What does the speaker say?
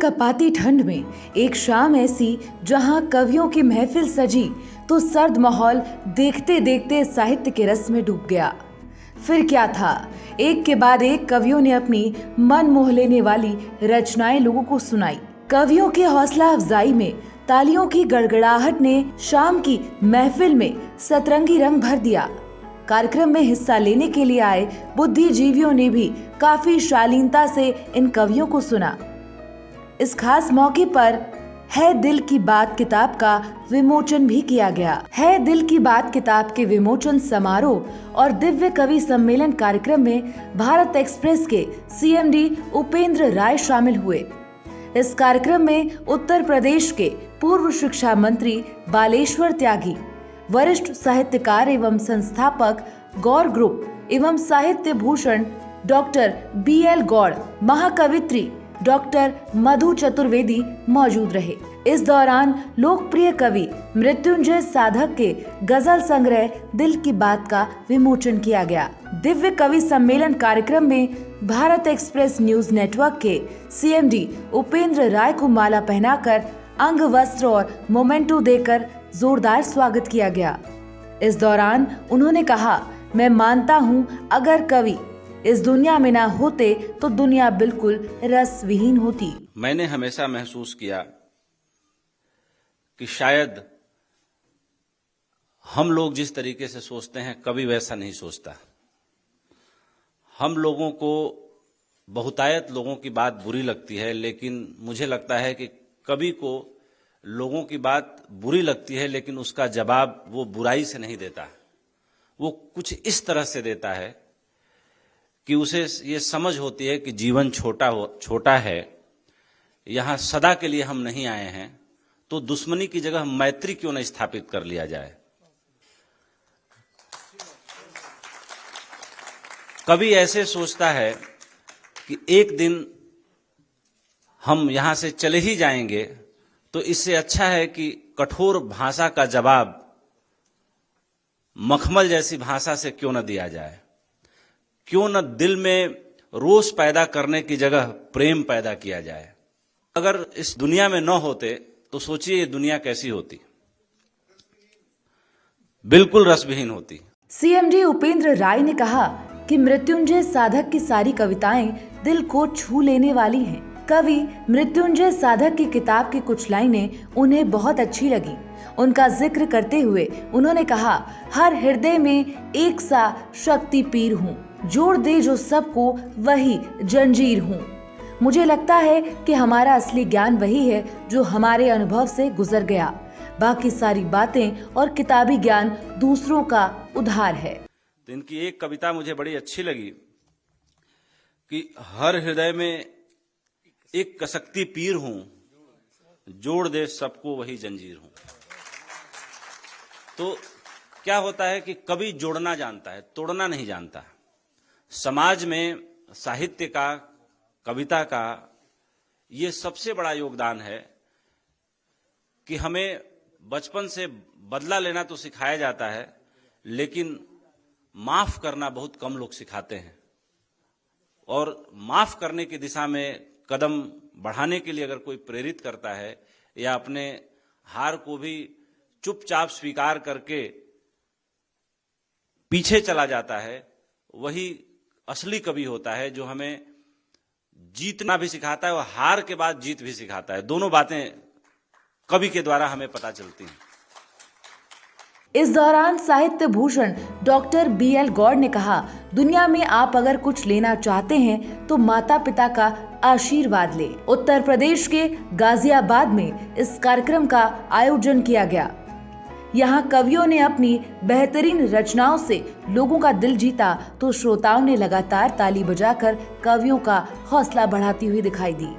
कनकपाती ठंड में एक शाम ऐसी जहां कवियों की महफिल सजी तो सर्द माहौल देखते देखते साहित्य के रस में डूब गया। फिर क्या था, एक के बाद एक कवियों ने अपनी मन मोह लेने वाली रचनाएं लोगों को सुनाई। कवियों की हौसला अफजाई में तालियों की गड़गड़ाहट ने शाम की महफिल में सतरंगी रंग भर दिया। कार्यक्रम में हिस्सा लेने के लिए आए बुद्धिजीवियों ने भी काफी शालीनता से इन कवियों को सुना। इस खास मौके पर है दिल की बात किताब का विमोचन भी किया गया। है दिल की बात किताब के विमोचन समारोह और दिव्य कवि सम्मेलन कार्यक्रम में भारत एक्सप्रेस के सीएमडी उपेंद्र राय शामिल हुए। इस कार्यक्रम में उत्तर प्रदेश के पूर्व शिक्षा मंत्री बालेश्वर त्यागी, वरिष्ठ साहित्यकार एवं संस्थापक गौर ग्रुप एवं साहित्य भूषण डॉक्टर BL गौड़, महाकवित्री डॉक्टर मधु चतुर्वेदी मौजूद रहे। इस दौरान लोकप्रिय कवि मृत्युंजय साधक के गजल संग्रह दिल की बात का विमोचन किया गया। दिव्य कवि सम्मेलन कार्यक्रम में भारत एक्सप्रेस न्यूज नेटवर्क के सीएमडी उपेंद्र राय को माला पहनाकर अंग वस्त्र और मोमेंटो देकर जोरदार स्वागत किया गया। इस दौरान उन्होंने कहा, मैं मानता हूँ अगर कवि इस दुनिया में ना होते तो दुनिया बिल्कुल रस विहीन होती। मैंने हमेशा महसूस किया कि शायद हम लोग जिस तरीके से सोचते हैं कवि वैसा नहीं सोचता। हम लोगों को बहुतायत लोगों की बात बुरी लगती है, लेकिन मुझे लगता है कि कवि को लोगों की बात बुरी लगती है लेकिन उसका जवाब वो बुराई से नहीं देता। वो कुछ इस तरह से देता है कि उसे ये समझ होती है कि जीवन छोटा है, यहाँ सदा के लिए हम नहीं आए हैं, तो दुश्मनी की जगह मैत्री क्यों न स्थापित कर लिया जाए। कभी ऐसे सोचता है कि एक दिन हम यहाँ से चले ही जाएंगे, तो इससे अच्छा है कि कठोर भाषा का जवाब मखमल जैसी भाषा से क्यों न दिया जाए। क्यों न दिल में रोष पैदा करने की जगह प्रेम पैदा किया जाए। अगर इस दुनिया में न होते तो सोचिए ये दुनिया कैसी होती, बिल्कुल रसविहीन होती। सीएमडी उपेंद्र राय ने कहा कि मृत्युंजय साधक की सारी कविताएं दिल को छू लेने वाली हैं। कवि मृत्युंजय साधक की किताब की कुछ लाइनें उन्हें बहुत अच्छी लगी। उनका जिक्र करते हुए उन्होंने कहा, हर हृदय में एक सा शक्ति पीर हूँ, जोड़ दे जो सबको वही जंजीर हूँ। मुझे लगता है कि हमारा असली ज्ञान वही है जो हमारे अनुभव से गुजर गया। बाकी सारी बातें और किताबी ज्ञान दूसरों का उधार है। तो इनकी एक कविता मुझे बड़ी अच्छी लगी कि हर हृदय में एक शक्ति पीर हूँ, जोड़ दे सबको वही जंजीर हूँ। तो क्या होता है कि कवि जोड़ना जानता है, तोड़ना नहीं जानता। समाज में साहित्य का, कविता का ये सबसे बड़ा योगदान है कि हमें बचपन से बदला लेना तो सिखाया जाता है, लेकिन माफ करना बहुत कम लोग सिखाते हैं। और माफ करने की दिशा में कदम बढ़ाने के लिए अगर कोई प्रेरित करता है या अपने हार को भी चुपचाप स्वीकार करके पीछे चला जाता है, वही असली कवि होता है, जो हमें जीतना भी सिखाता है और हार के बाद जीत भी सिखाता है। दोनों बातें कवि के द्वारा हमें पता चलती हैं। इस दौरान साहित्य भूषण डॉक्टर BL गौड़ ने कहा, दुनिया में आप अगर कुछ लेना चाहते हैं तो माता पिता का आशीर्वाद ले। उत्तर प्रदेश के गाजियाबाद में इस कार्यक्रम का आयोजन किया गया। यहाँ कवियों ने अपनी बेहतरीन रचनाओं से लोगों का दिल जीता तो श्रोताओं ने लगातार ताली बजाकर कवियों का हौसला बढ़ाती हुई दिखाई दी।